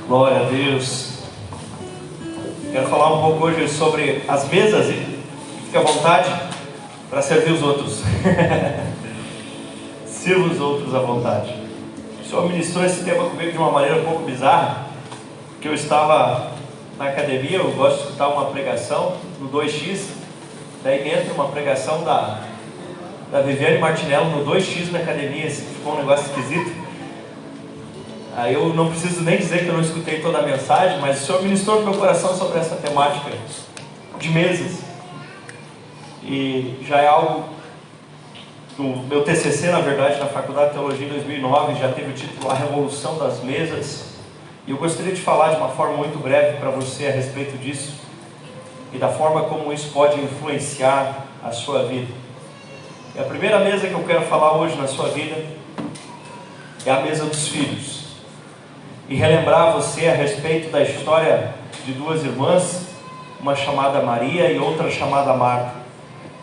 Glória a Deus. Quero falar um pouco hoje sobre as mesas, e fique à vontade para servir os outros. Sirva os outros à vontade. O Senhor ministrou esse tema comigo de uma maneira um pouco bizarra, que eu estava na academia, eu gosto de escutar uma pregação no 2x, daí entra uma pregação da Viviane Martinello no 2x na academia, assim, ficou um negócio esquisito. Aí eu não preciso nem dizer que eu não escutei toda a mensagem, mas o Senhor ministrou no meu coração sobre essa temática de mesas. E já é algo do meu TCC, na verdade, na Faculdade de Teologia em 2009, já teve o título A Revolução das Mesas. E eu gostaria de falar de uma forma muito breve para você a respeito disso e da forma como isso pode influenciar a sua vida. E a primeira mesa que eu quero falar hoje na sua vida é a mesa dos filhos. E relembrar você a respeito da história de duas irmãs, uma chamada Maria e outra chamada Marta.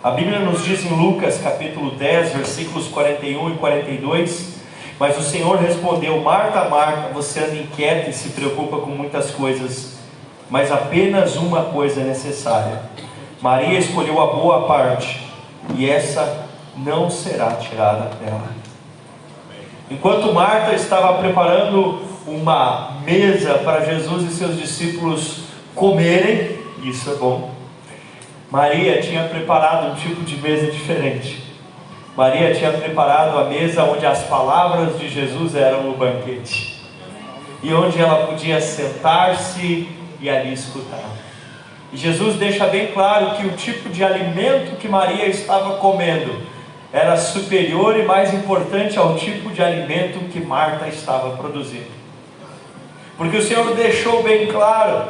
A Bíblia nos diz em Lucas capítulo 10, versículos 41 e 42, mas o Senhor respondeu: Marta, Marta, você anda inquieta e se preocupa com muitas coisas, mas apenas uma coisa é necessária. Maria escolheu a boa parte, e essa não será tirada dela. Enquanto Marta estava preparando uma mesa para Jesus e seus discípulos comerem, isso é bom, Maria tinha preparado um tipo de mesa diferente. Maria tinha preparado a mesa onde as palavras de Jesus eram o banquete, e onde ela podia sentar-se e ali escutar. E Jesus deixa bem claro que o tipo de alimento que Maria estava comendo era superior e mais importante ao tipo de alimento que Marta estava produzindo. Porque o Senhor deixou bem claro,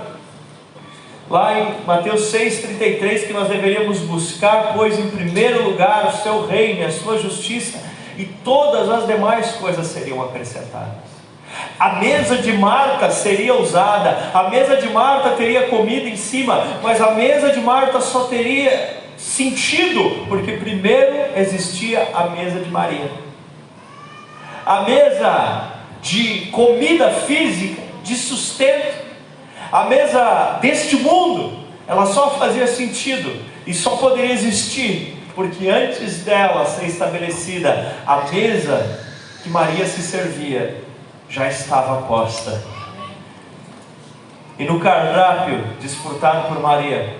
lá em Mateus 6,33, que nós deveríamos buscar, pois, em primeiro lugar, o seu reino e a sua justiça, e todas as demais coisas seriam acrescentadas. A mesa de Marta seria usada, a mesa de Marta teria comida em cima, mas a mesa de Marta só teria sentido, porque primeiro existia a mesa de Maria. A mesa de comida física, de sustento, a mesa deste mundo, ela só fazia sentido e só poderia existir porque antes dela ser estabelecida, a mesa que Maria se servia já estava posta. E no cardápio desfrutado por Maria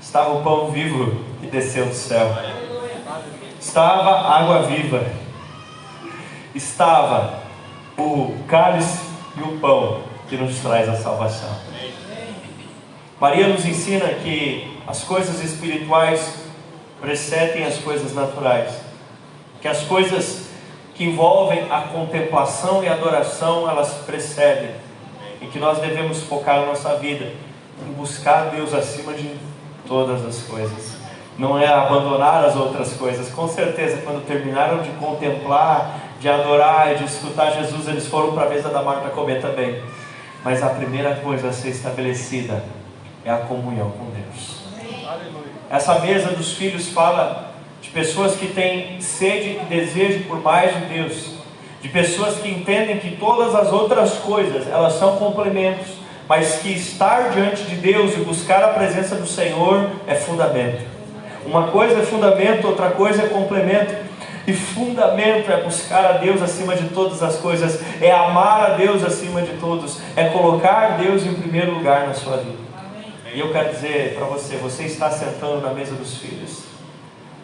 estava o pão vivo que desceu do céu, estava a água viva, estava o cálice e o pão que nos traz a salvação. Maria nos ensina que as coisas espirituais precedem as coisas naturais, que as coisas que envolvem a contemplação e a adoração, elas precedem, e que nós devemos focar a nossa vida em buscar Deus acima de todas as coisas. Não é abandonar as outras coisas. Com certeza, quando terminaram de contemplar, de adorar e de escutar Jesus, eles foram para a mesa da Marta comer também. Mas a primeira coisa a ser estabelecida é a comunhão com Deus. Essa mesa dos filhos fala de pessoas que têm sede e desejo por mais de Deus, de pessoas que entendem que todas as outras coisas, elas são complementos, mas que estar diante de Deus e buscar a presença do Senhor é fundamento. Uma coisa é fundamento, outra coisa é complemento. E fundamento é buscar a Deus acima de todas as coisas, é amar a Deus acima de todos, é colocar Deus em primeiro lugar na sua vida. E eu quero dizer para você, você está sentando na mesa dos filhos.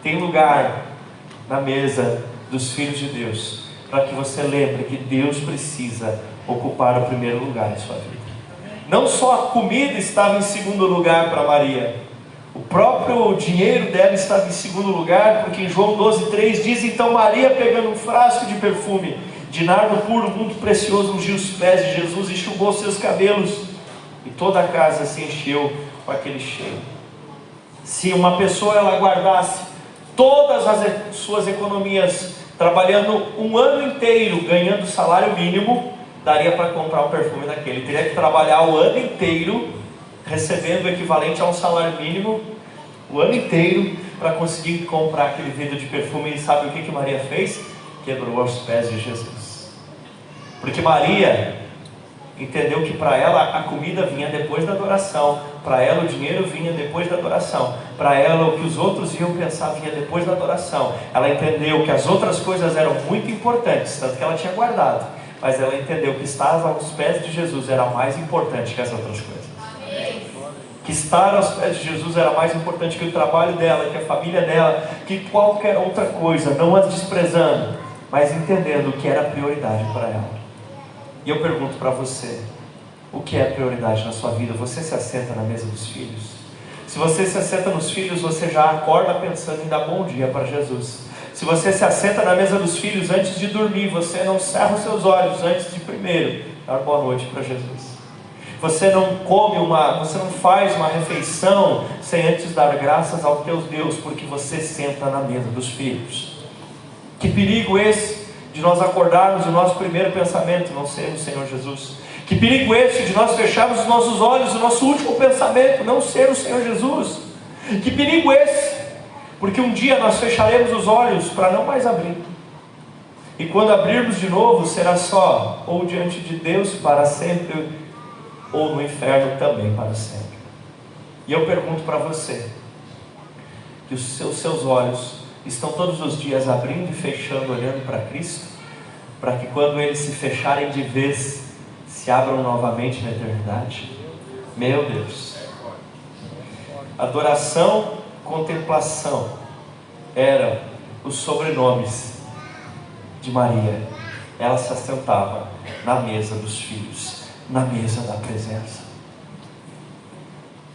Tem lugar na mesa dos filhos de Deus, para que você lembre que Deus precisa ocupar o primeiro lugar em sua vida. Não só a comida estava em segundo lugar para Maria, o próprio dinheiro dela estava em segundo lugar, porque em João 12,3 diz: então Maria, pegando um frasco de perfume de nardo puro, muito precioso, ungiu os pés de Jesus e enxugou seus cabelos, e toda a casa se encheu com aquele cheiro. Se uma pessoa ela guardasse todas as suas economias, trabalhando um ano inteiro, ganhando salário mínimo, daria para comprar um perfume daquele. Ele teria que trabalhar o ano inteiro, recebendo o equivalente a um salário mínimo, o ano inteiro, para conseguir comprar aquele vidro de perfume. E sabe o que Maria fez? Quebrou aos pés de Jesus. Porque Maria entendeu que para ela a comida vinha depois da adoração, para ela o dinheiro vinha depois da adoração, para ela o que os outros iam pensar vinha depois da adoração. Ela entendeu que as outras coisas eram muito importantes, tanto que ela tinha guardado, mas ela entendeu que estar aos pés de Jesus era mais importante que as outras coisas. Que estar aos pés de Jesus era mais importante que o trabalho dela, que a família dela, que qualquer outra coisa, não as desprezando, mas entendendo o que era prioridade para ela. E eu pergunto para você, o que é prioridade na sua vida? Você se assenta na mesa dos filhos? Se você se assenta nos filhos, você já acorda pensando em dar bom dia para Jesus. Se você se assenta na mesa dos filhos antes de dormir, você não cerra os seus olhos antes de primeiro dar boa noite para Jesus. Você não você não faz uma refeição sem antes dar graças ao teu Deus, porque você senta na mesa dos filhos. Que perigo esse de nós acordarmos e o nosso primeiro pensamento não ser o Senhor Jesus. Que perigo esse de nós fecharmos os nossos olhos e o nosso último pensamento não ser o Senhor Jesus. Que perigo esse, porque um dia nós fecharemos os olhos para não mais abrir. E quando abrirmos de novo, será só ou diante de Deus para sempre, ou no inferno também para sempre. E eu pergunto para você, que os seus olhos estão todos os dias abrindo e fechando, olhando para Cristo, para que quando eles se fecharem de vez, se abram novamente na eternidade? Meu Deus! Adoração, contemplação eram os sobrenomes de Maria. Ela se assentava na mesa dos filhos, na mesa da presença.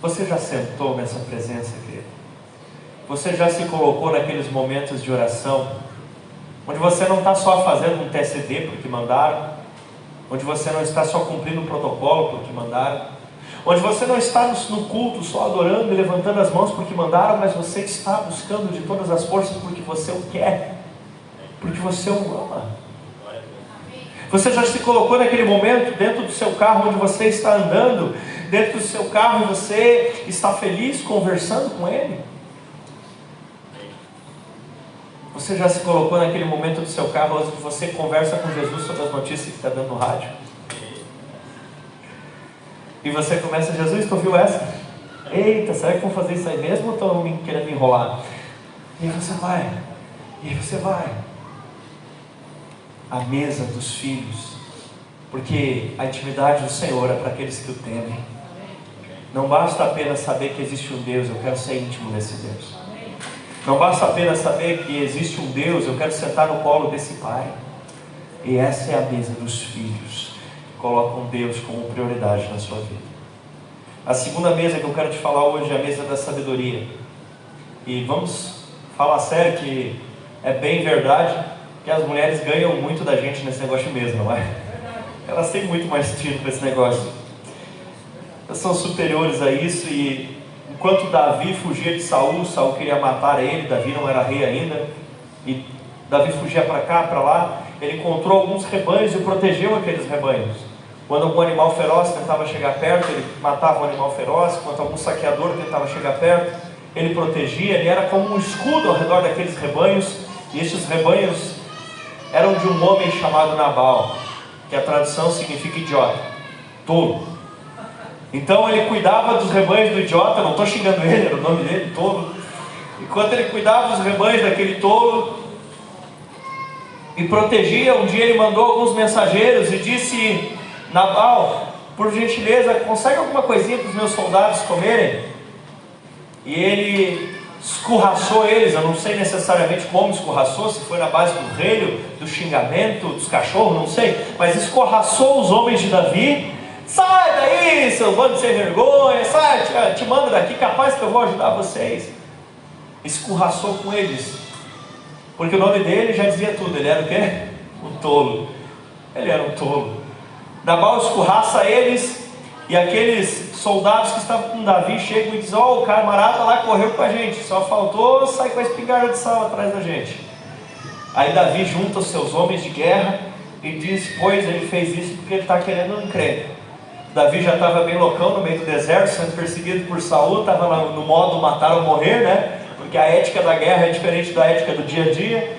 Você já sentou nessa presença, querido? Você já se colocou naqueles momentos de oração, onde você não está só fazendo um TSD porque mandaram, onde você não está só cumprindo um protocolo porque mandaram, onde você não está no culto só adorando e levantando as mãos porque mandaram, mas você está buscando de todas as forças porque você o quer, porque você o ama. Você já se colocou naquele momento dentro do seu carro, onde você está andando dentro do seu carro e você está feliz conversando com Ele? Você já se colocou naquele momento do seu carro onde você conversa com Jesus sobre as notícias que está dando no rádio? E você começa: Jesus, tu ouviu essa? Eita, será que vão fazer isso aí mesmo ou estão querendo me enrolar? E aí você vai, e aí você vai. A mesa dos filhos, porque a intimidade do Senhor é para aqueles que o temem. Não basta apenas saber que existe um Deus, eu quero ser íntimo desse Deus. Não basta apenas saber que existe um Deus, eu quero sentar no colo desse Pai. E essa é a mesa dos filhos, que colocam Deus como prioridade na sua vida. A segunda mesa que eu quero te falar hoje é a mesa da sabedoria. E vamos falar sério, que é bem verdade que as mulheres ganham muito da gente nesse negócio mesmo, não é? Elas têm muito mais tiro para esse negócio. Elas são superiores a isso. E enquanto Davi fugia de Saul, Saul queria matar ele, Davi não era rei ainda, e Davi fugia para cá, para lá, ele encontrou alguns rebanhos e protegeu aqueles rebanhos. Quando algum animal feroz tentava chegar perto, ele matava o animal feroz. Quando algum saqueador tentava chegar perto, ele protegia. Ele era como um escudo ao redor daqueles rebanhos. E estes rebanhos eram de um homem chamado Nabal, que a tradução significa idiota, tolo. Então ele cuidava dos rebanhos do idiota, não estou xingando ele, era o nome dele, tolo. Enquanto ele cuidava dos rebanhos daquele tolo e protegia, um dia ele mandou alguns mensageiros e disse: Nabal, por gentileza, consegue alguma coisinha para os meus soldados comerem? E ele escorraçou eles. Eu não sei necessariamente como escorraçou, se foi na base do relho, do xingamento, dos cachorros, não sei, mas escorraçou os homens de Davi. Sai daí, seu bando de sem vergonha, sai, te mando daqui, capaz que eu vou ajudar vocês. Escorraçou com eles, porque o nome dele já dizia tudo. Ele era o quê? O tolo. Ele era um tolo. Nabal escorraça eles, e aqueles soldados que estavam com Davi chegam e dizem: ó, o camarada lá correu com a gente, só faltou sair com a espingarda de sal atrás da gente. Aí Davi junta os seus homens de guerra e diz: pois ele fez isso porque ele está querendo um encrenca. Davi já estava bem loucão no meio do deserto, sendo perseguido por Saul, estava no modo matar ou morrer, né? Porque a ética da guerra é diferente da ética do dia a dia.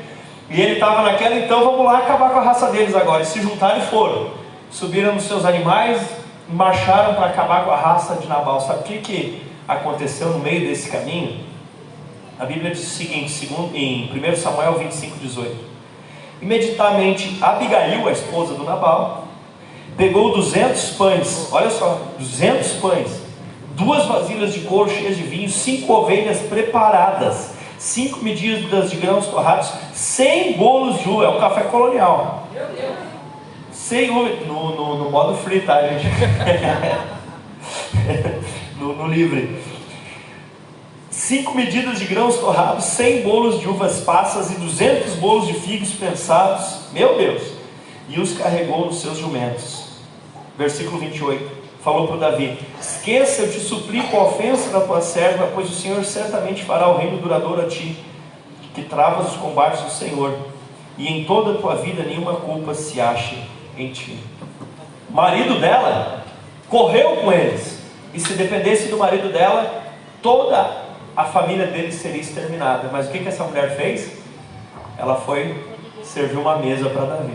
E ele estava naquela: então vamos lá acabar com a raça deles agora. E se juntaram e foram. subiram nos seus animais e marcharam para acabar com a raça de Nabal. Sabe o que aconteceu no meio desse caminho? A Bíblia diz o seguinte, em 1 Samuel 25:18: imediatamente Abigail, a esposa do Nabal, pegou 200 pães, olha só, 200 pães, 2 vasilhas de couro cheias de vinho, 5 ovelhas preparadas, 5 medidas de grãos torrados, 100 bolos de uva, é um café colonial. 100 uva, no modo free, tá, gente? no livre. 5 medidas de grãos torrados, 100 bolos de uvas passas e 200 bolos de figos prensados, meu Deus, e os carregou nos seus jumentos. Versículo 28, falou para Davi: esqueça, eu te suplico a ofensa da tua serva, pois o Senhor certamente fará o reino duradouro a ti, que travas os combates do Senhor, e em toda a tua vida nenhuma culpa se ache em ti. O marido dela correu com eles, e se dependesse do marido dela, toda a família dele seria exterminada. Mas o que essa mulher fez? Ela foi servir uma mesa para Davi.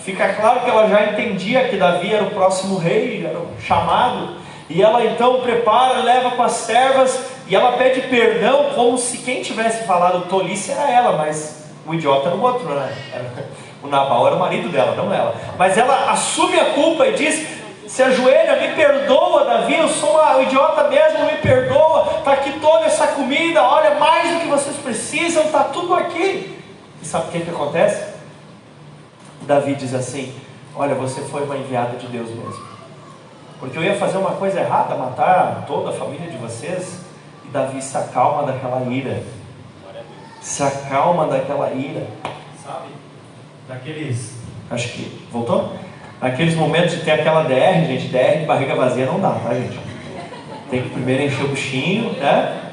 Fica claro que ela já entendia que Davi era o próximo rei, era o chamado, e ela então prepara, leva para as servas, e ela pede perdão, como se quem tivesse falado tolice era ela, mas o idiota era o outro, né? O Nabal era o marido dela, não ela. Mas ela assume a culpa e diz: se ajoelha, me perdoa, Davi, eu sou uma idiota mesmo, me perdoa, está aqui toda essa comida, olha, mais do que vocês precisam, está tudo aqui. E sabe o que acontece? Davi diz assim: olha, você foi uma enviada de Deus mesmo, porque eu ia fazer uma coisa errada, matar toda a família de vocês. E Davi se acalma daquela ira, se acalma daquela ira, sabe, daqueles, acho que, voltou? Naqueles momentos de ter aquela DR, gente, DR de barriga vazia não dá, tá, gente? Tem que primeiro encher o buchinho, né?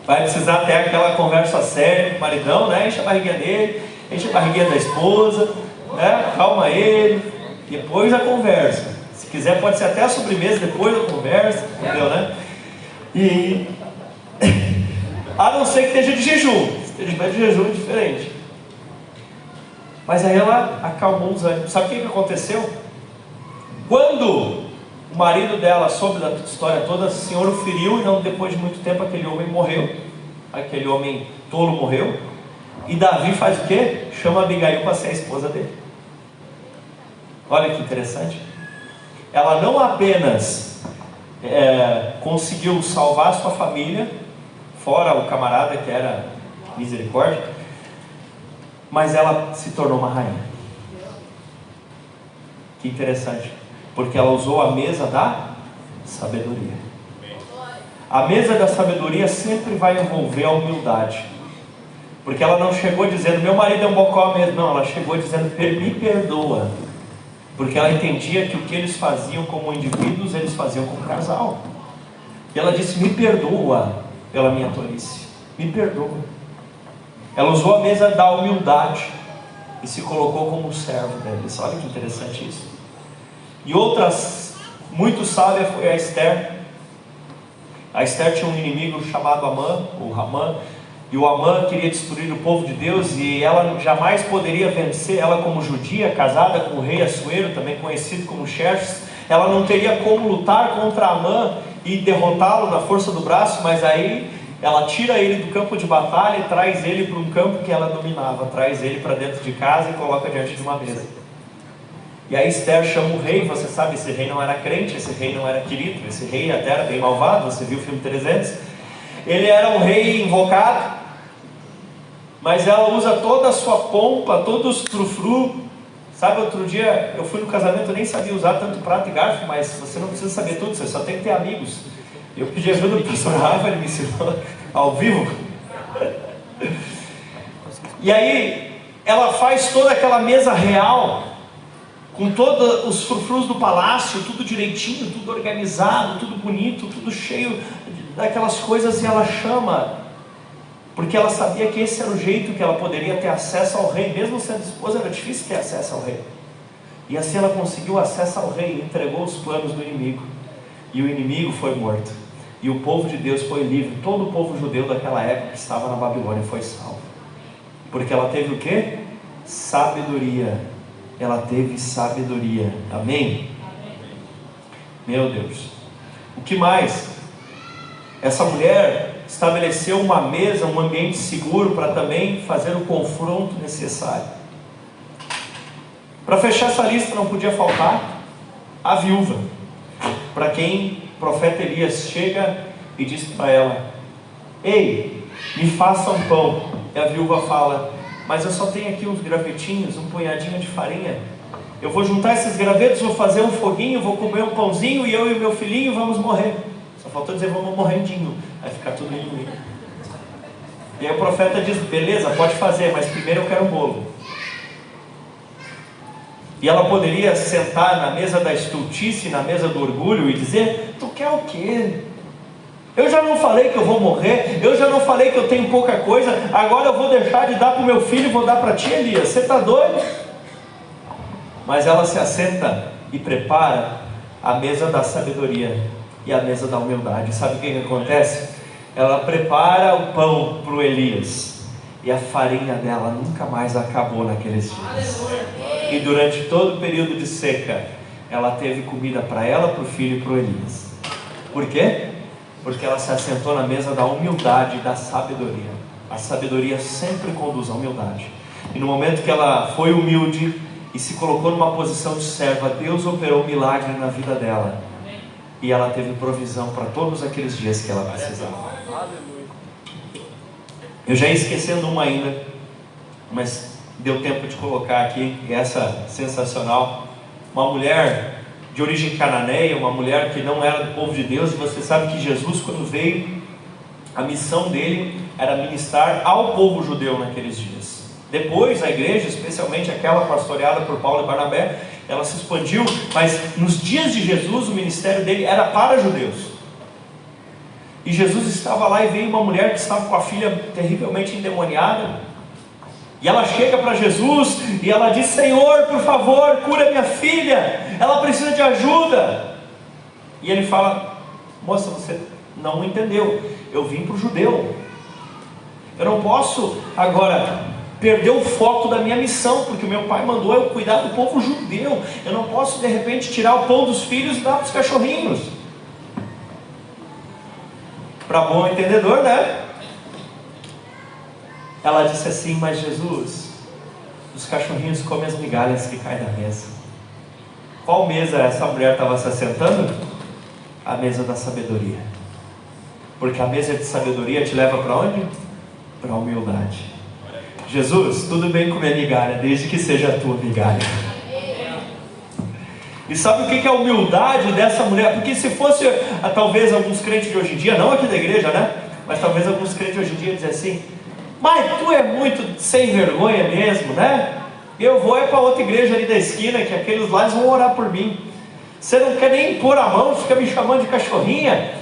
Vai precisar ter aquela conversa séria com o maridão, né? Enche a barriguinha dele, enche a barriguinha da esposa, né? Calma ele, depois a conversa. Se quiser pode ser até a sobremesa, depois a conversa, entendeu, né? E a não ser que esteja de jejum. Se esteja de jejum é diferente. Mas aí ela acalmou os ânimos. Sabe o que aconteceu? Quando o marido dela soube da história toda, o Senhor o feriu, e não depois de muito tempo aquele homem morreu. Aquele homem tolo morreu. E Davi faz o quê? Chama Abigail para ser a esposa dele. Olha que interessante. Ela não apenas conseguiu salvar a sua família, fora o camarada que era misericórdia, mas ela se tornou uma rainha. Que interessante, porque ela usou a mesa da sabedoria. A mesa da sabedoria sempre vai envolver a humildade, porque ela não chegou dizendo: meu marido é um bocó mesmo. Não, ela chegou dizendo: me perdoa, porque ela entendia que o que eles faziam como indivíduos, eles faziam como casal. E ela disse: me perdoa pela minha tolice, me perdoa. Ela usou a mesa da humildade e se colocou como servo deles. Olha que interessante isso. E outras, muito sábia, foi a Esther. A Esther tinha um inimigo chamado Amã, ou Ramã, e o Amã queria destruir o povo de Deus, e ela jamais poderia vencer. Ela, como judia, casada com o rei Assuero, também conhecido como Xerxes, ela não teria como lutar contra Amã e derrotá-lo na força do braço. Mas aí ela tira ele do campo de batalha e traz ele para um campo que ela dominava, traz ele para dentro de casa e coloca diante de uma mesa. E aí Esther chama o rei. Você sabe, esse rei não era crente, esse rei não era querido, esse rei até era bem malvado. Você viu o filme 300? Ele era um rei invocado, mas ela usa toda a sua pompa, todos os frufru. Sabe, outro dia eu fui no casamento, eu nem sabia usar tanto prato e garfo, mas você não precisa saber tudo, você só tem que ter amigos. Eu pedi ajuda do professor Rafa, ele me ensinou ao vivo. E aí ela faz toda aquela mesa real, com todos os frufrus do palácio, tudo direitinho, tudo organizado, tudo bonito, tudo cheio daquelas coisas. E ela chama, porque ela sabia que esse era o jeito que ela poderia ter acesso ao rei. Mesmo sendo esposa, era difícil ter acesso ao rei. E assim ela conseguiu acesso ao rei, entregou os planos do inimigo, e o inimigo foi morto, e o povo de Deus foi livre. Todo o povo judeu daquela época que estava na Babilônia foi salvo, porque ela teve o quê? Sabedoria ela teve sabedoria. Amém? Meu Deus. O que mais? Essa mulher estabeleceu uma mesa, um ambiente seguro para também fazer o confronto necessário. Para fechar essa lista não podia faltar a viúva, para quem o profeta Elias chega e diz para ela: ei, me faça um pão. E a viúva fala: mas eu só tenho aqui uns gravetinhos, um punhadinho de farinha. Eu vou juntar esses gravetos, vou fazer um foguinho, vou comer um pãozinho, e eu e o meu filhinho vamos morrer. Só faltou dizer vamos morrendinho, vai ficar tudo lindo. E aí o profeta diz: beleza, pode fazer, mas primeiro eu quero um bolo. E ela poderia sentar na mesa da estultice, na mesa do orgulho, e dizer: tu quer o quê? Eu já não falei que eu vou morrer, eu já não falei que eu tenho pouca coisa, agora eu vou deixar de dar para o meu filho e vou dar para ti, Elias, você está doido? Mas ela se assenta e prepara a mesa da sabedoria e a mesa da humildade. Sabe o que acontece? Ela prepara o pão para o Elias, e a farinha dela nunca mais acabou naqueles dias. E durante todo o período de seca, ela teve comida para ela, para o filho e para o Elias. Por quê? Porque ela se assentou na mesa da humildade e da sabedoria. A sabedoria sempre conduz à humildade. E no momento que ela foi humilde e se colocou numa posição de serva, Deus operou um milagre na vida dela. E ela teve provisão para todos aqueles dias que ela precisava. Eu já ia esquecendo uma ainda, mas deu tempo de colocar aqui, essa sensacional. Uma mulher de origem cananeia, uma mulher que não era do povo de Deus. E você sabe que Jesus, quando veio, a missão dele era ministrar ao povo judeu naqueles dias. Depois a igreja, especialmente aquela pastoreada por Paulo e Barnabé, ela se expandiu, mas nos dias de Jesus o ministério dele era para judeus. E Jesus estava lá, e veio uma mulher que estava com a filha terrivelmente endemoniada, e ela chega para Jesus e ela diz: Senhor, por favor, cura minha filha, ela precisa de ajuda. E ele fala: moça, você não entendeu, eu vim para o judeu, eu não posso agora perder o foco da minha missão, porque o meu pai mandou eu cuidar do povo judeu. Eu não posso de repente tirar o pão dos filhos e dar para os cachorrinhos. Para bom entendedor, né? Ela disse assim: mas Jesus, os cachorrinhos comem as migalhas que caem da mesa. Qual mesa essa mulher estava se assentando? A mesa da sabedoria. Porque a mesa de sabedoria te leva para onde? Para a humildade. Jesus, tudo bem comer migalha, desde que seja a tua migalha. E sabe o que é a humildade dessa mulher? Porque se fosse, talvez alguns crentes de hoje em dia, não aqui da igreja, né? Mas talvez alguns crentes de hoje em dia dizem assim: mas tu é muito sem vergonha mesmo, né? Eu vou para outra igreja ali da esquina, que aqueles lá vão orar por mim. Você não quer nem pôr a mão, fica me chamando de cachorrinha?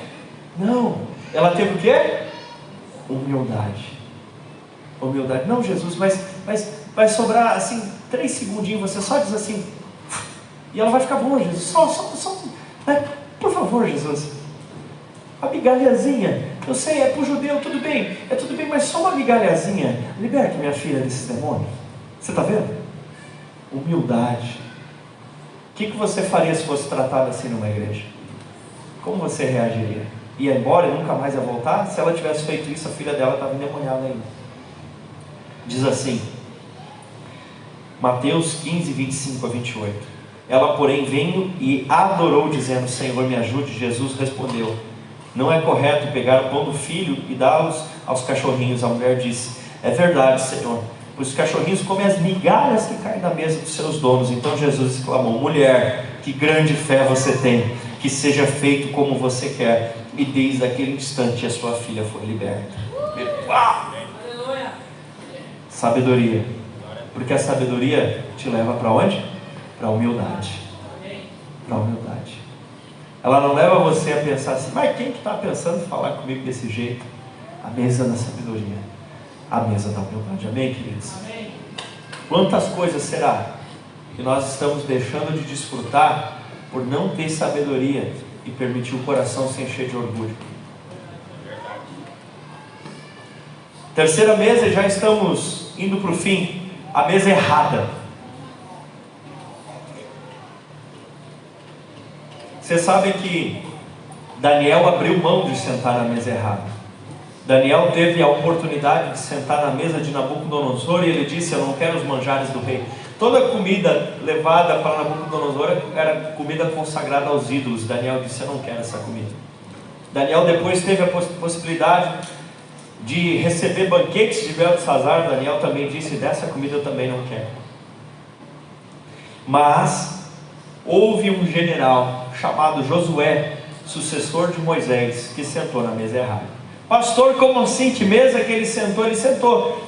Não, ela teve o quê? Humildade. Humildade. Não, Jesus, mas vai sobrar assim 3 segundinhos, você só diz assim, e ela vai ficar boa, Jesus. Só, né? Por favor, Jesus, uma migalhazinha. Eu sei, é para o judeu, tudo bem, mas só uma migalhazinha. Liberta minha filha desses demônios. Você está vendo? Humildade. O que você faria se fosse tratado assim numa igreja? Como você reagiria? Ia embora e nunca mais ia voltar? Se ela tivesse feito isso, a filha dela estava endemoniada ainda. Diz assim, Mateus 15, 25 a 28. Ela, porém, veio e adorou, dizendo: Senhor, me ajude. Jesus respondeu: não é correto pegar o pão do filho e dá-los aos cachorrinhos. A mulher disse: é verdade, Senhor, pois os cachorrinhos comem as migalhas que caem da mesa dos seus donos. Então Jesus exclamou: mulher, que grande fé você tem, que seja feito como você quer. E desde aquele instante a sua filha foi liberta. Sabedoria. Porque a sabedoria te leva para onde? Para a humildade. Para a humildade. Ela não leva você a pensar assim: mas quem que está pensando em falar comigo desse jeito? A mesa da sabedoria, a mesa da humildade. Amém, queridos? Amém. Quantas coisas será que nós estamos deixando de desfrutar por não ter sabedoria e permitir o coração se encher de orgulho? Terceira mesa, já estamos indo para o fim. A mesa errada. Vocês sabem que Daniel abriu mão de sentar na mesa errada. Daniel teve a oportunidade de sentar na mesa de Nabucodonosor e ele disse: eu não quero os manjares do rei. Toda comida levada para Nabucodonosor era comida consagrada aos ídolos. Daniel disse: eu não quero essa comida. Daniel depois teve a possibilidade de receber banquetes de Beltesazar. Daniel também disse: dessa comida eu também não quero. Mas houve um general chamado Josué, sucessor de Moisés, que sentou na mesa errada. Pastor, como assim? Que mesa que ele sentou? Ele sentou.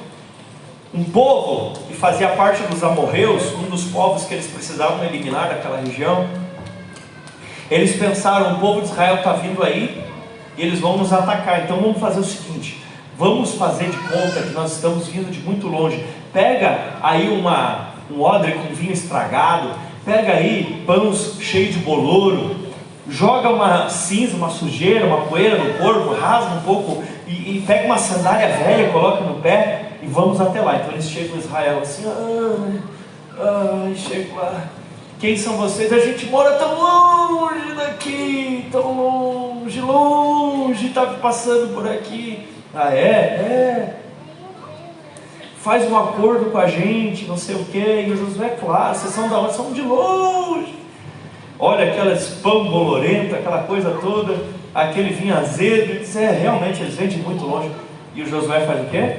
Um povo que fazia parte dos amorreus, um dos povos que eles precisavam eliminar daquela região. Eles pensaram: o povo de Israel está vindo aí e eles vão nos atacar, então vamos fazer o seguinte: vamos fazer de conta que nós estamos vindo de muito longe. Pega aí um odre com vinho estragado, pega aí pães cheios de bolouro, joga uma cinza, uma sujeira, uma poeira no corpo, rasga um pouco e pega uma sandália velha, coloca no pé e vamos até lá. Então eles chegam em Israel assim: chego lá. Quem são vocês? A gente mora tão longe daqui, tão longe, está passando por aqui. Ah, é? Faz um acordo com a gente, não sei o que. E o Josué: claro, vocês são da onde? São de longe. Olha aquelas pão bolorento, aquela coisa toda, aquele vinho azedo. E diz: realmente eles vêm de muito longe. E o Josué faz o quê?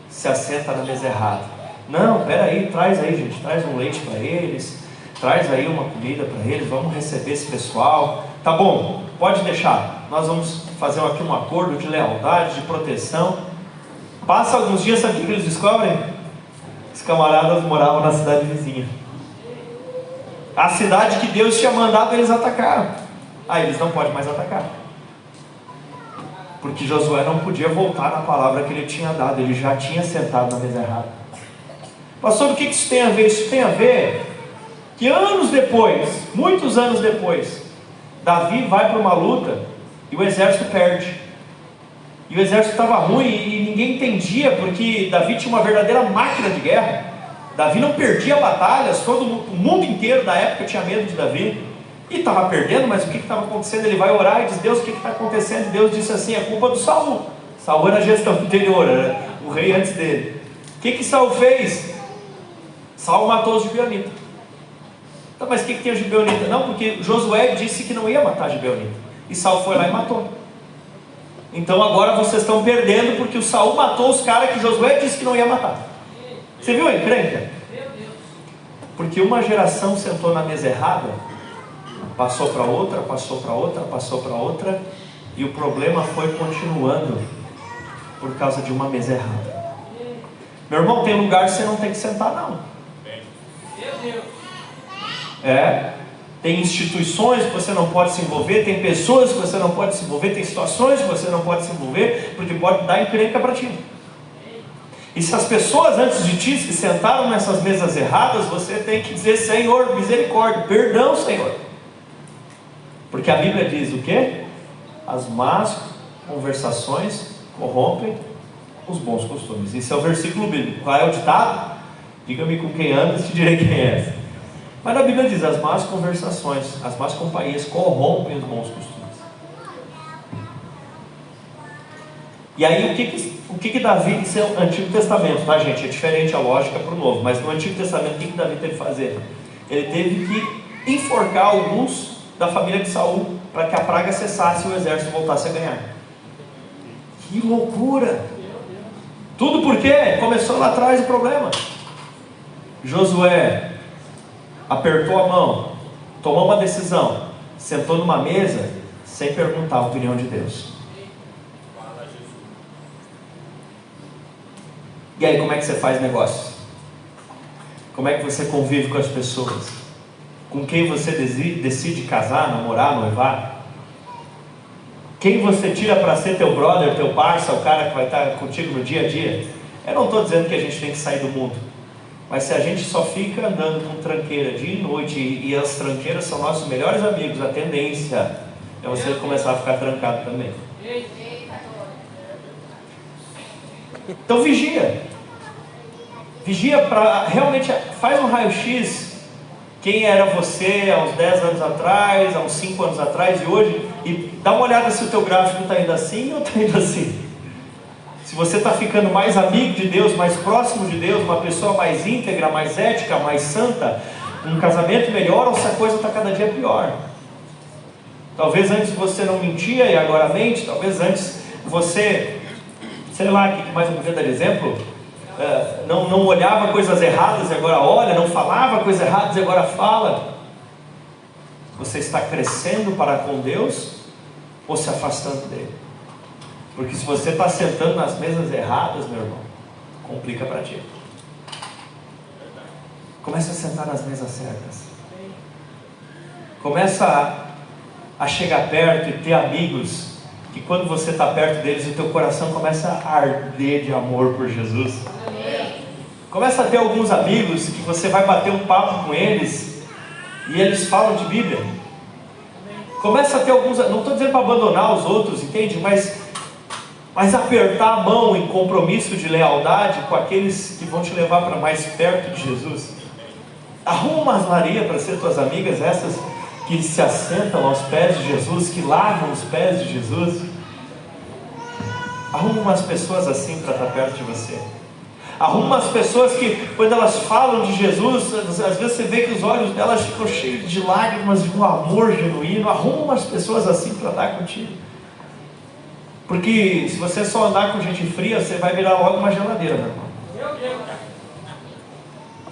Se assenta na mesa errada. Não, peraí, traz aí, gente, traz um leite para eles, traz aí uma comida para eles, vamos receber esse pessoal. Tá bom, pode deixar, nós vamos fazer aqui um acordo de lealdade, de proteção. Passa alguns dias, sabe o que eles descobrem? Os camaradas moravam na cidade vizinha, a cidade que Deus tinha mandado eles atacaram. Aí eles não podem mais atacar, porque Josué não podia voltar na palavra que ele tinha dado, ele já tinha sentado na mesa errada. Pastor, o que isso tem a ver? Isso tem a ver que anos depois, muitos anos depois, Davi vai para uma luta e o exército perde. E o exército estava ruim e ninguém entendia, porque Davi tinha uma verdadeira máquina de guerra. Davi não perdia batalhas, o mundo inteiro da época tinha medo de Davi. E estava perdendo, mas o que estava acontecendo? Ele vai orar e diz: Deus, o que está acontecendo? E Deus disse assim: é culpa do Saul. Saul era a gestão anterior, era o rei antes dele. O que Saul fez? Saul matou os gibeonitas. Tá, mas o que tem os gibeonitas? Não, porque Josué disse que não ia matar gibeonita, e Saul foi lá e matou. Então agora vocês estão perdendo, porque o Saul matou os caras que Josué disse que não ia matar. Você viu a encrenca? Porque uma geração sentou na mesa errada, passou para outra, passou para outra, passou para outra, e o problema foi continuando por causa de uma mesa errada. Meu irmão, tem lugar que você não tem que sentar, não. Tem instituições que você não pode se envolver, tem pessoas que você não pode se envolver, tem situações que você não pode se envolver, porque pode dar encrenca para ti. E se as pessoas antes de ti se sentaram nessas mesas erradas, você tem que dizer: Senhor, misericórdia, perdão, Senhor. Porque a Bíblia diz o quê? As más conversações corrompem os bons costumes. Esse é o versículo bíblico. Qual é o ditado? Diga-me com quem andas, te direi quem és. Mas a Bíblia diz: as más conversações, as más companhias corrompem os bons costumes. E aí o que Davi disse no Antigo Testamento, tá, gente? É diferente a lógica para o Novo, mas no Antigo Testamento o que Davi teve que fazer? Ele teve que enforcar alguns da família de Saul para que a praga cessasse e o exército voltasse a ganhar. Que loucura! Tudo porque começou lá atrás o problema. Josué apertou a mão, tomou uma decisão, sentou numa mesa sem perguntar a opinião de Deus. E aí, como é que você faz negócio? Como é que você convive com as pessoas? Com quem você decide casar, namorar, noivar? Quem você tira para ser teu brother, teu parça, o cara que vai estar contigo no dia a dia? Eu não estou dizendo que a gente tem que sair do mundo, mas se a gente só fica andando com tranqueira dia e noite, e as tranqueiras são nossos melhores amigos, a tendência é você começar a ficar trancado também. Então vigia para realmente, faz um raio-x quem era você há uns 10 anos atrás, há uns 5 anos atrás e hoje, e dá uma olhada se o teu gráfico está indo assim ou está indo assim. Se você está ficando mais amigo de Deus, mais próximo de Deus, uma pessoa mais íntegra, mais ética, mais santa, um casamento melhor, ou se a coisa está cada dia pior. Talvez antes você não mentia e agora mente, talvez antes você, sei lá, o que mais eu podia dar de exemplo? Não olhava coisas erradas e agora olha, não falava coisas erradas e agora fala. Você está crescendo para com Deus ou se afastando dele? Porque se você está sentando nas mesas erradas, meu irmão, complica para ti. Comece a sentar nas mesas certas. Começa a chegar perto e ter amigos que quando você está perto deles, o teu coração começa a arder de amor por Jesus. Começa a ter alguns amigos que você vai bater um papo com eles e eles falam de Bíblia. Começa a ter alguns, não estou dizendo para abandonar os outros, entende? Mas apertar a mão em compromisso de lealdade com aqueles que vão te levar para mais perto de Jesus. Arruma umas Maria para ser tuas amigas, essas que se assentam aos pés de Jesus, que lavam os pés de Jesus. Arruma umas pessoas assim para estar perto de você. Arruma umas pessoas que, quando elas falam de Jesus, às vezes você vê que os olhos delas ficam cheios de lágrimas, de um amor genuíno. Arruma umas pessoas assim para estar contigo. Porque se você só andar com gente fria, você vai virar logo uma geladeira, meu irmão.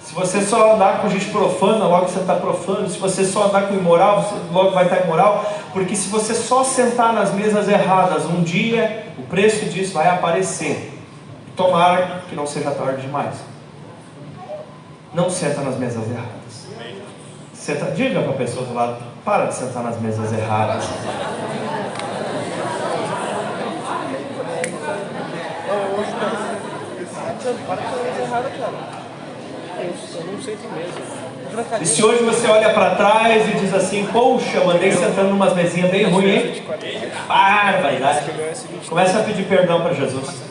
Se você só andar com gente profana, logo você está profano. Se você só andar com imoral, você logo vai estar imoral. Porque se você só sentar nas mesas erradas, um dia o preço disso vai aparecer. Tomara que não seja tarde demais. Não senta nas mesas erradas. Diga para a pessoa do lado: para de sentar nas mesas erradas. Para com a mesa errada, cara. Eu não sento mesmo. E se hoje você olha para trás e diz assim: poxa, eu andei sentando numas mesinhas bem ruins, hein? Barbaridade. Começa a pedir perdão para Jesus.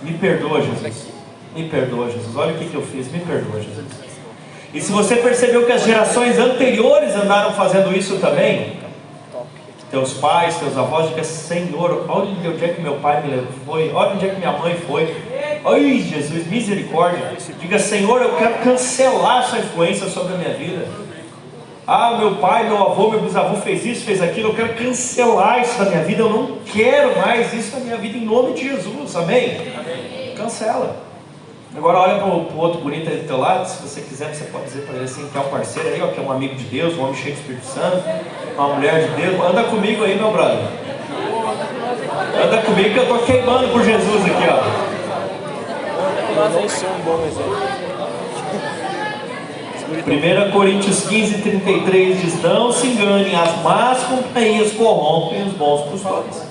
Me perdoa, Jesus. Me perdoa, Jesus. Olha o que eu fiz. Me perdoa, Jesus. E se você percebeu que as gerações anteriores andaram fazendo isso também, teus pais, teus avós, diga: Senhor, olha onde é que meu pai me levou, olha onde é que minha mãe foi. Ai, Jesus, misericórdia. Diga: Senhor, eu quero cancelar essa influência sobre a minha vida. Ah, meu pai, meu avô, meu bisavô fez isso, fez aquilo. Eu quero cancelar isso da minha vida. Eu não quero mais isso na minha vida, em nome de Jesus. Amém? Cancela. Agora olha para o outro bonito aí do teu lado. Se você quiser, você pode dizer para ele assim, que é um parceiro aí, ó, que é um amigo de Deus, um homem cheio de Espírito Santo, uma mulher de Deus. Anda comigo aí, meu brother. Anda comigo que eu estou queimando por Jesus aqui, ó. Nós vamos ser um bom exemplo. 1 Coríntios 15:33 diz: não se enganem, as más companhias corrompem os bons costumes.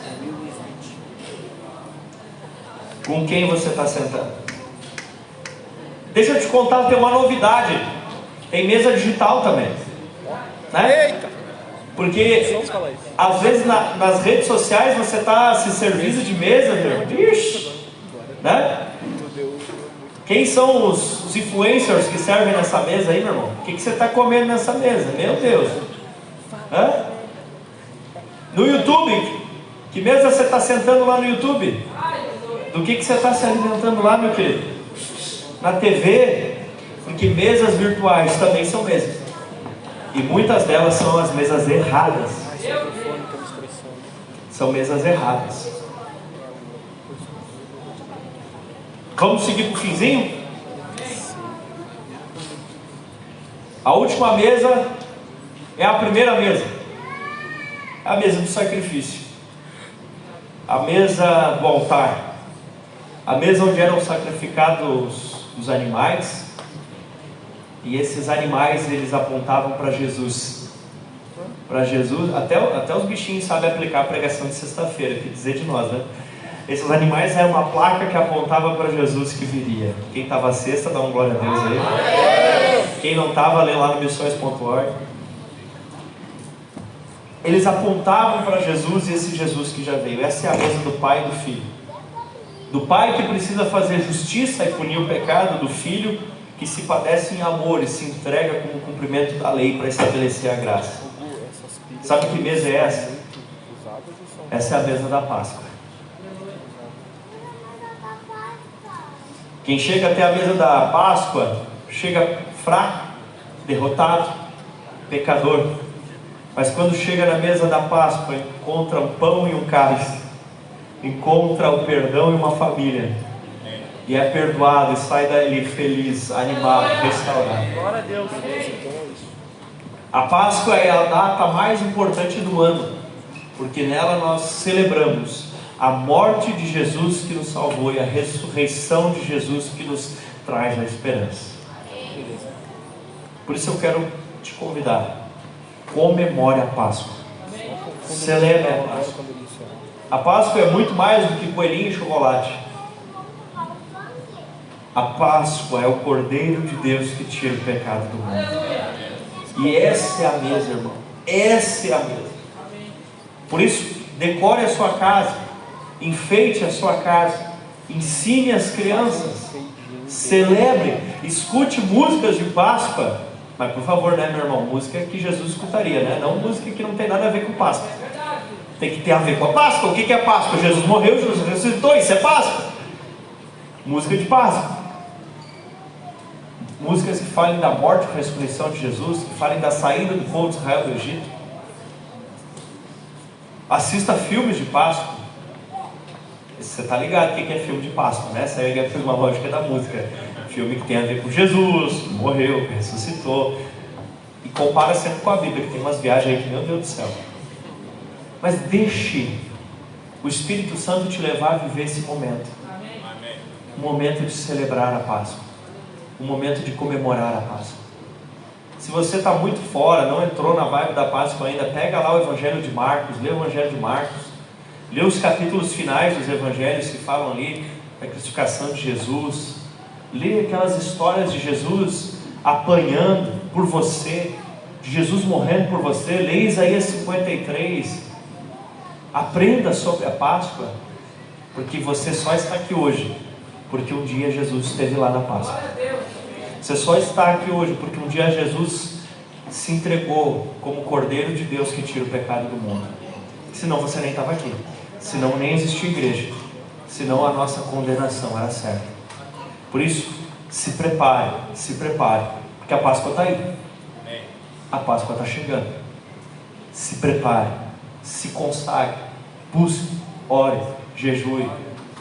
Com quem você está sentando? Deixa eu te contar, tem uma novidade. Tem mesa digital também, né? Eita! Porque às vezes nas redes sociais você está se servindo de mesa, né? Quem são os influencers que servem nessa mesa aí, meu irmão? O que você está comendo nessa mesa? Meu Deus! Hã? No YouTube, que mesa você está sentando lá no YouTube? Do que você está se alimentando lá, meu querido? Na TV? Porque mesas virtuais também são mesas. E muitas delas são as mesas erradas. São mesas erradas. Vamos seguir para o finzinho? A última mesa é a primeira mesa. É a mesa do sacrifício. A mesa do altar. A mesa onde eram sacrificados os animais. E esses animais, eles apontavam para Jesus. Para Jesus, até os bichinhos sabem aplicar a pregação de sexta-feira, que dizer de nós, né? Esses animais eram uma placa que apontava para Jesus que viria. Quem estava sexta, dá um glória a Deus aí. Quem não estava, lê lá no missões.org. Eles apontavam para Jesus e esse Jesus que já veio. Essa é a mesa do Pai e do Filho. Do Pai que precisa fazer justiça e punir o pecado, do Filho que se padece em amor e se entrega como cumprimento da lei para estabelecer a graça. Sabe que mesa é essa? Essa é a mesa da Páscoa. Quem chega até a mesa da Páscoa, chega fraco, derrotado, pecador. Mas quando chega na mesa da Páscoa, encontra um pão e um cálice, encontra o perdão e uma família, e é perdoado e sai dali feliz, animado, restaurado. Glória a Deus. A Páscoa é a data mais importante do ano, porque nela nós celebramos a morte de Jesus que nos salvou e a ressurreição de Jesus que nos traz a esperança. Por isso eu quero te convidar: comemore a Páscoa, celebre a Páscoa. A Páscoa é muito mais do que coelhinho e chocolate. A Páscoa é o Cordeiro de Deus que tira o pecado do mundo. E essa é a mesa, irmão. Essa é a mesa. Por isso, decore a sua casa, enfeite a sua casa, ensine as crianças, celebre, escute músicas de Páscoa. Mas por favor, né, meu irmão, música que Jesus escutaria, né? Não música que não tem nada a ver com Páscoa. Tem que ter a ver com a Páscoa. O que é Páscoa? Jesus morreu, Jesus ressuscitou, isso é Páscoa. Música de Páscoa. Músicas que falem da morte e ressurreição de Jesus, que falem da saída do povo de Israel do Egito. Assista filmes de Páscoa. Você está ligado o que é filme de Páscoa, né? Essa aí é uma lógica da música. Filme que tem a ver com Jesus, que morreu, que ressuscitou. E compara sempre com a Bíblia, que tem umas viagens aí que, meu Deus do céu. Mas deixe o Espírito Santo te levar a viver esse momento. Um momento de celebrar a Páscoa. Um momento de comemorar a Páscoa. Se você está muito fora, não entrou na vibe da Páscoa ainda, pega lá o Evangelho de Marcos, lê o Evangelho de Marcos, lê os capítulos finais dos Evangelhos que falam ali da crucificação de Jesus, lê aquelas histórias de Jesus apanhando por você, de Jesus morrendo por você, lê Isaías 53, aprenda sobre a Páscoa, porque você só está aqui hoje porque um dia Jesus esteve lá na Páscoa. Você só está aqui hoje porque um dia Jesus se entregou como Cordeiro de Deus que tira o pecado do mundo. Senão você nem estava aqui, senão nem existia igreja, senão a nossa condenação era certa. Por isso, se prepare, porque a Páscoa está aí. A Páscoa está chegando. Se prepare, se consagre, busque, ore, jejue,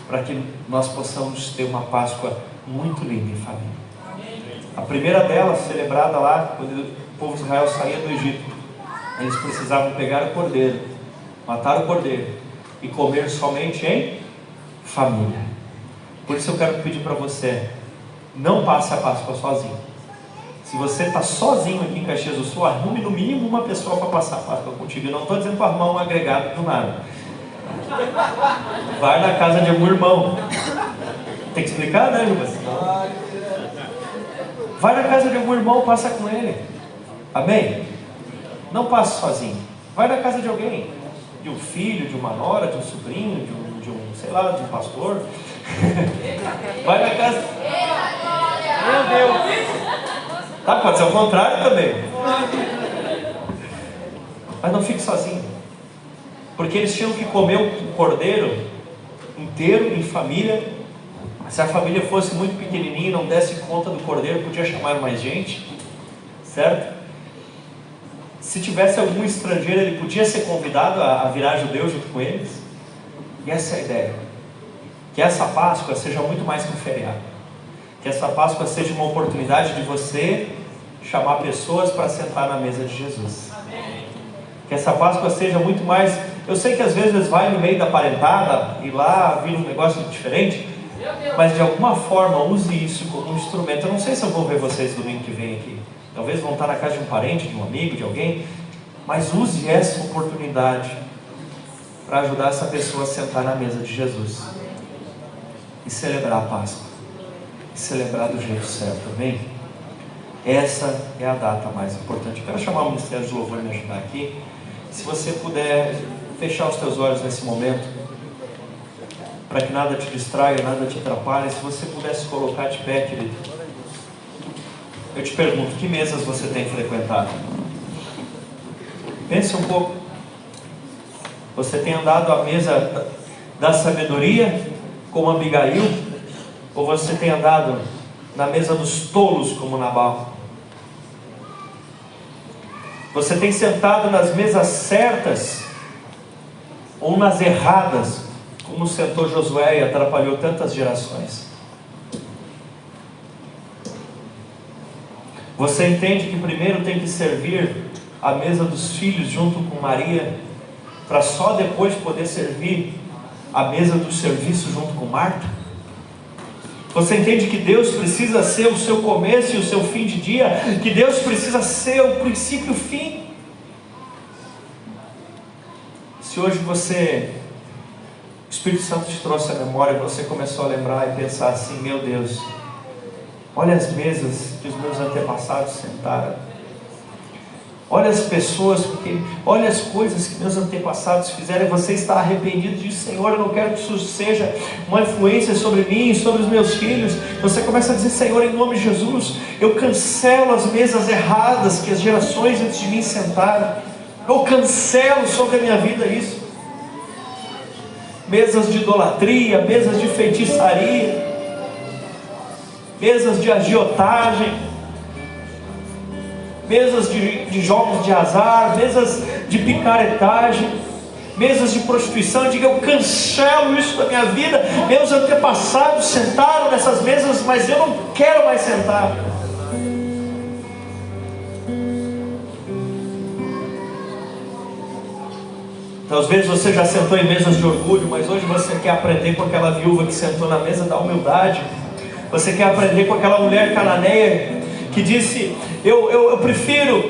para que nós possamos ter uma Páscoa muito linda em família. A primeira delas, celebrada lá, quando o povo de Israel saía do Egito, eles precisavam pegar o cordeiro, matar o cordeiro e comer somente em família. Por isso eu quero pedir para você, não passe a Páscoa sozinho. Se você está sozinho aqui em Caxias do Sul, arrume no mínimo uma pessoa para passar a Páscoa contigo. Eu não estou dizendo para arrumar um agregado do nada. Vai na casa de algum irmão. Tem que explicar, né, Lucas? Vai na casa de algum irmão, passa com ele. Amém? Não passe sozinho. Vai na casa de alguém. De um filho, de uma nora, de um sobrinho, de um sei lá, de um pastor. Vai na casa. Meu Deus! Tá, pode ser o contrário também. Mas não fique sozinho. Porque eles tinham que comer o cordeiro inteiro, em família. Se a família fosse muito pequenininha e não desse conta do cordeiro, podia chamar mais gente, certo? Se tivesse algum estrangeiro, ele podia ser convidado a virar judeu junto com eles. E essa é a ideia. Que essa Páscoa seja muito mais que um feriado. Que essa Páscoa seja uma oportunidade de você chamar pessoas para sentar na mesa de Jesus. Que essa Páscoa seja muito mais... Eu sei que às vezes vai no meio da parentada e lá vira um negócio diferente, mas de alguma forma use isso como um instrumento. Eu não sei se eu vou ver vocês domingo que vem aqui. Talvez vão estar na casa de um parente, de um amigo, de alguém. Mas use essa oportunidade para ajudar essa pessoa a sentar na mesa de Jesus e celebrar a Páscoa. E celebrar do jeito certo, amém? Essa é a data mais importante. Eu quero chamar o Ministério de Louvor e me ajudar aqui. Se você puder fechar os teus olhos nesse momento, para que nada te distraia, nada te atrapalhe. Se você pudesse colocar de pé, querido. Eu te pergunto, que mesas você tem frequentado? Pense um pouco. Você tem andado à mesa da sabedoria, como Abigail? Ou você tem andado na mesa dos tolos, como Nabal? Você tem sentado nas mesas certas ou nas erradas, como sentou Josué e atrapalhou tantas gerações? Você entende que primeiro tem que servir a mesa dos filhos junto com Maria, para só depois poder servir a mesa do serviço junto com Marta? Você entende que Deus precisa ser o seu começo e o seu fim de dia? Que Deus precisa ser o princípio e o fim? Se hoje o Espírito Santo te trouxe a memória e você começou a lembrar e pensar assim: meu Deus, olha as mesas que os meus antepassados sentaram, olha as pessoas, olha as coisas que meus antepassados fizeram, e você está arrependido disso. Senhor, eu não quero que isso seja uma influência sobre mim e sobre os meus filhos. Você começa a dizer: Senhor, em nome de Jesus, eu cancelo as mesas erradas que as gerações antes de mim sentaram. Eu cancelo sobre a minha vida isso. Mesas de idolatria, mesas de feitiçaria, mesas de agiotagem, mesas de jogos de azar, mesas de picaretagem, mesas de prostituição. Diga: eu cancelo isso da minha vida. Meus antepassados sentaram nessas mesas, mas eu não quero mais sentar. Então, às vezes você já sentou em mesas de orgulho, mas hoje você quer aprender com aquela viúva que sentou na mesa da humildade. Você quer aprender com aquela mulher cananeia que disse: eu prefiro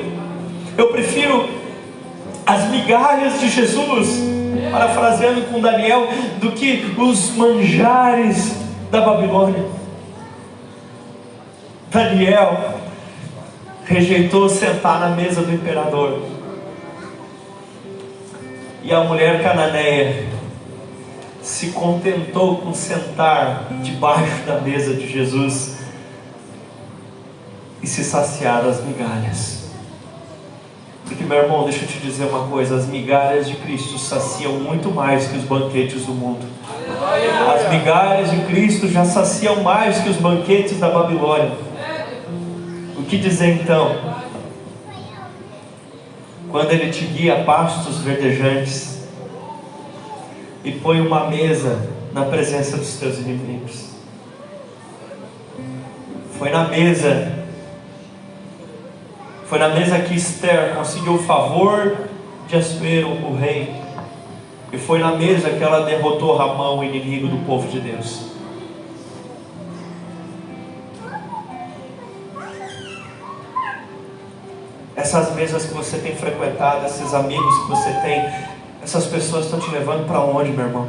as migalhas de Jesus, parafraseando com Daniel, do que os manjares da Babilônia. Daniel rejeitou sentar na mesa do imperador, e a mulher cananeia se contentou com sentar debaixo da mesa de Jesus e se saciar das migalhas. Porque, meu irmão, deixa eu te dizer uma coisa: as migalhas de Cristo saciam muito mais que os banquetes do mundo. As migalhas de Cristo já saciam mais que os banquetes da Babilônia. O que dizer então? Quando Ele te guia a pastos verdejantes e põe uma mesa na presença dos teus inimigos. Foi na mesa que Esther conseguiu o favor de Assuero, o rei, e foi na mesa que ela derrotou Ramão, o inimigo do povo de Deus. Essas mesas que você tem frequentado, esses amigos que você tem, essas pessoas estão te levando para onde, meu irmão?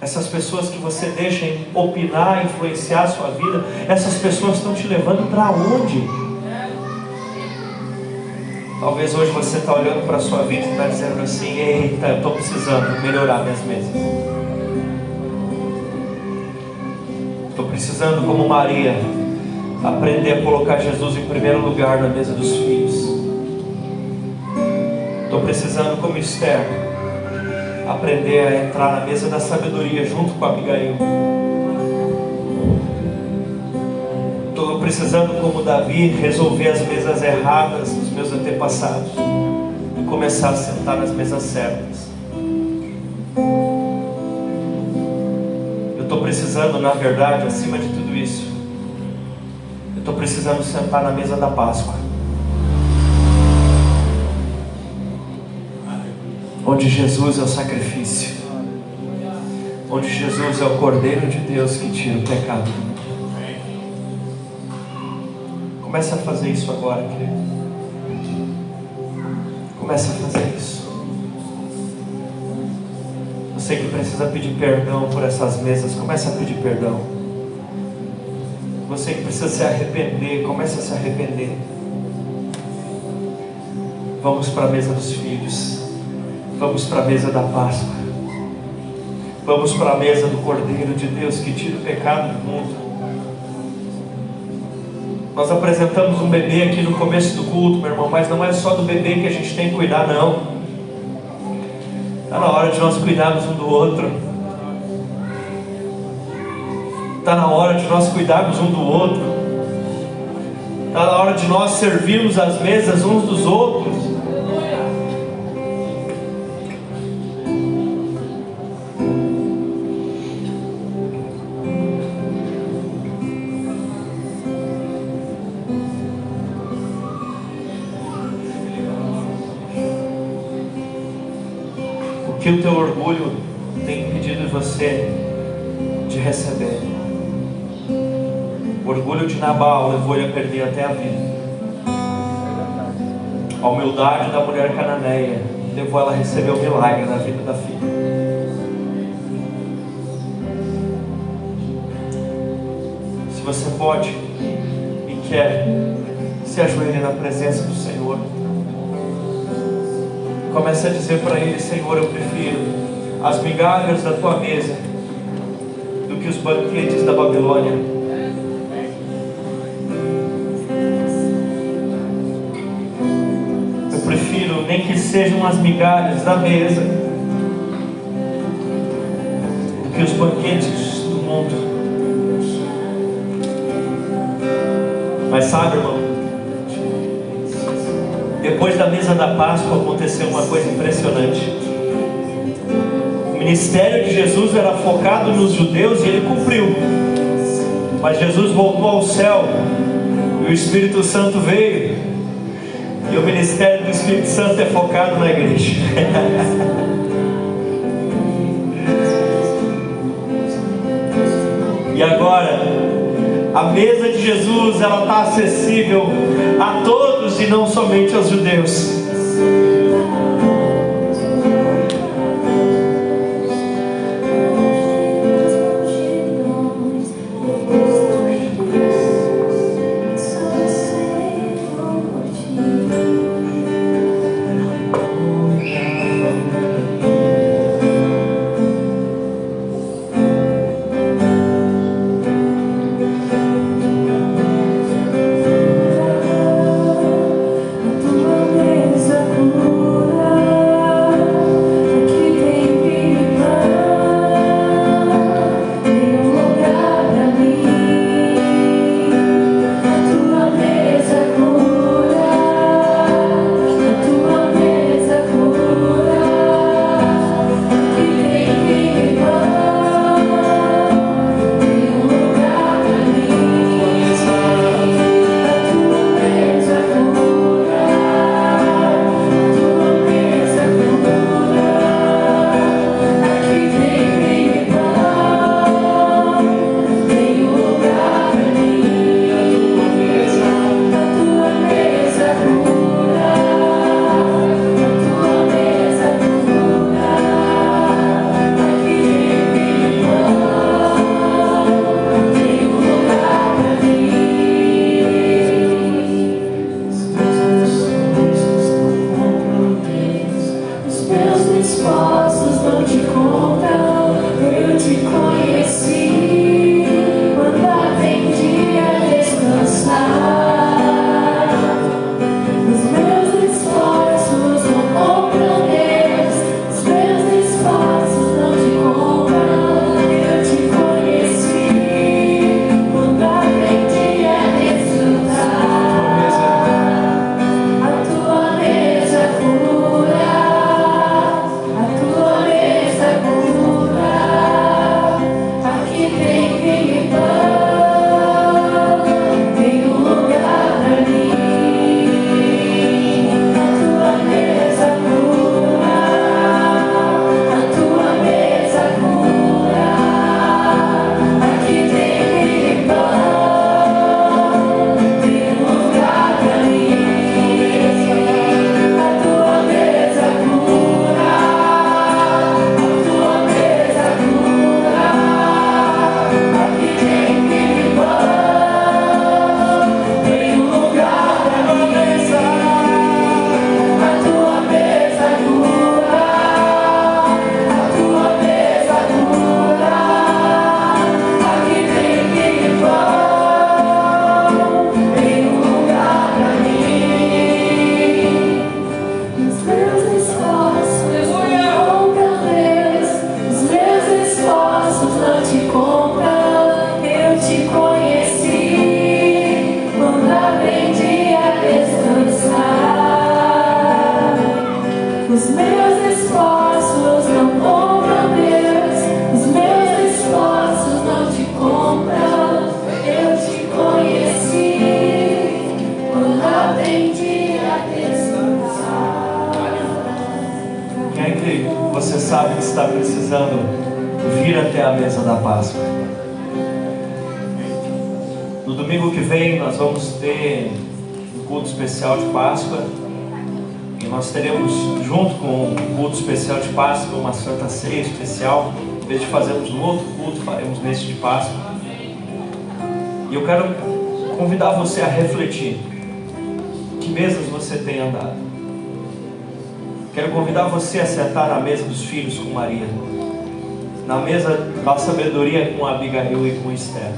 Essas pessoas que você deixa opinar, influenciar a sua vida, essas pessoas estão te levando para onde? Talvez hoje você está olhando para a sua vida e está dizendo assim: eita, eu estou precisando melhorar minhas mesas. Estou precisando, como Maria, aprender a colocar Jesus em primeiro lugar na mesa dos filhos. Estou precisando, como Esther, aprender a entrar na mesa da sabedoria junto com Abigail. Estou precisando, como Davi, resolver as mesas erradas dos meus antepassados e começar a sentar nas mesas certas. Eu estou precisando, na verdade, acima de tudo isso, eu estou precisando sentar na mesa da Páscoa, onde Jesus é o sacrifício, onde Jesus é o Cordeiro de Deus que tira o pecado do mundo. Comece a fazer isso agora, querido. Comece a fazer isso. Você que precisa pedir perdão por essas mesas, comece a pedir perdão. Você que precisa se arrepender, comece a se arrepender. Vamos para a mesa dos filhos. Vamos para a mesa da Páscoa. Vamos para a mesa do Cordeiro de Deus que tira o pecado do mundo. Nós apresentamos um bebê aqui no começo do culto, meu irmão, mas não é só do bebê que a gente tem que cuidar, não. Está na hora de nós cuidarmos um do outro. Está na hora de nós cuidarmos um do outro. Está na hora de nós servirmos as mesas uns dos outros. O que o teu orgulho tem impedido você de receber? O orgulho de Nabal levou ele a perder até a vida. A humildade da mulher cananeia levou ela a receber o milagre na vida da filha. Se você pode e quer, se ajoelhe na presença do Senhor. Comece a dizer para Ele: Senhor, eu prefiro as migalhas da Tua mesa do que os banquetes da Babilônia. Eu prefiro nem que sejam as migalhas da mesa do que os banquetes do mundo. Mas sabe, irmão, depois da mesa da Páscoa aconteceu uma coisa impressionante. O ministério de Jesus era focado nos judeus e ele cumpriu. Mas Jesus voltou ao céu e o Espírito Santo veio. E o ministério do Espírito Santo é focado na igreja. E agora, a mesa de Jesus, ela está acessível a todos e não somente aos judeus. A tua mesa cura. você sabe que está precisando vir até a mesa da Páscoa. No domingo que vem nós vamos ter um culto especial de Páscoa. E nós teremos, junto com o culto especial de Páscoa, uma Santa Ceia especial. Em vez de fazermos um outro culto, faremos nesse de Páscoa. E eu quero convidar você a refletir. Que mesas você tem andado? Quero convidar você a sentar na mesa dos filhos com Maria, na mesa da sabedoria com Abigail e com Esther,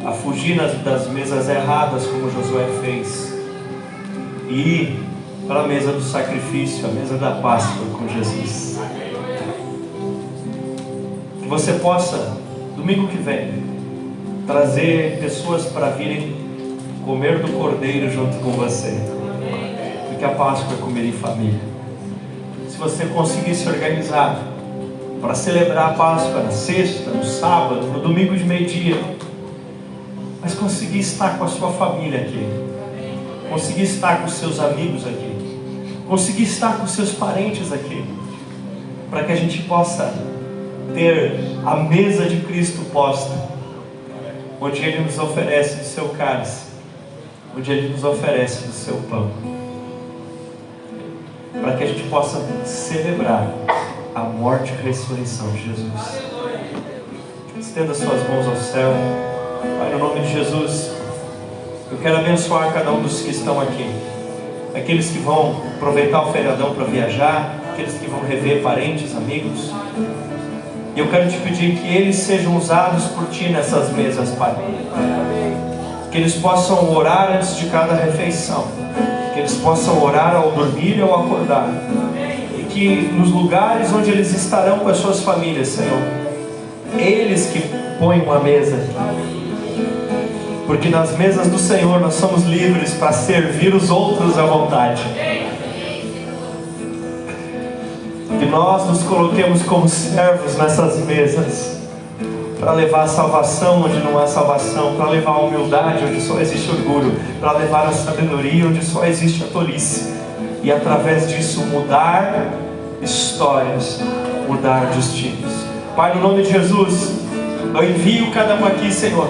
a fugir das mesas erradas como Josué fez, e ir para a mesa do sacrifício, a mesa da Páscoa com Jesus. Que você possa, domingo que vem, trazer pessoas para virem comer do Cordeiro junto com você, porque a Páscoa é comer em família. Se você conseguir se organizar para celebrar a Páscoa na sexta, no sábado, no domingo de meio-dia, mas conseguir estar com a sua família aqui, conseguir estar com seus amigos aqui, conseguir estar com seus parentes aqui, para que a gente possa ter a mesa de Cristo posta, onde Ele nos oferece do seu cálice, onde Ele nos oferece do seu pão, para que a gente possa celebrar a morte e a ressurreição de Jesus. Estenda suas mãos ao céu. Pai, no nome de Jesus, eu quero abençoar cada um dos que estão aqui, aqueles que vão aproveitar o feriadão para viajar, aqueles que vão rever parentes, amigos. E eu quero te pedir que eles sejam usados por Ti nessas mesas, Pai. Que eles possam orar antes de cada refeição, que eles possam orar ao dormir e ao acordar, e que nos lugares onde eles estarão com as suas famílias, Senhor, eles que ponham a mesa, porque nas mesas do Senhor nós somos livres para servir os outros à vontade. Que nós nos coloquemos como servos nessas mesas, para levar a salvação onde não há salvação, para levar a humildade onde só existe orgulho, para levar a sabedoria onde só existe a tolice, e através disso mudar histórias, mudar destinos. Pai, no nome de Jesus, eu envio cada um aqui, Senhor,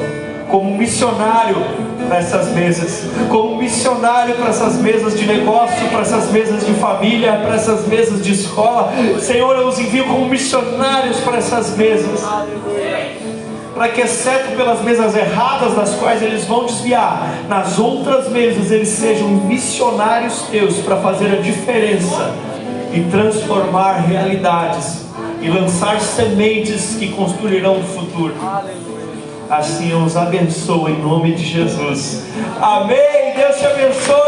como missionário para essas mesas, como missionário para essas mesas de negócio, para essas mesas de família, para essas mesas de escola. Senhor, eu os envio como missionários para essas mesas, para que, exceto pelas mesas erradas das quais eles vão desviar, nas outras mesas eles sejam missionários teus, para fazer a diferença e transformar realidades e lançar sementes que construirão o futuro. Assim eu os abençoo em nome de Jesus. Amém. Deus te abençoe.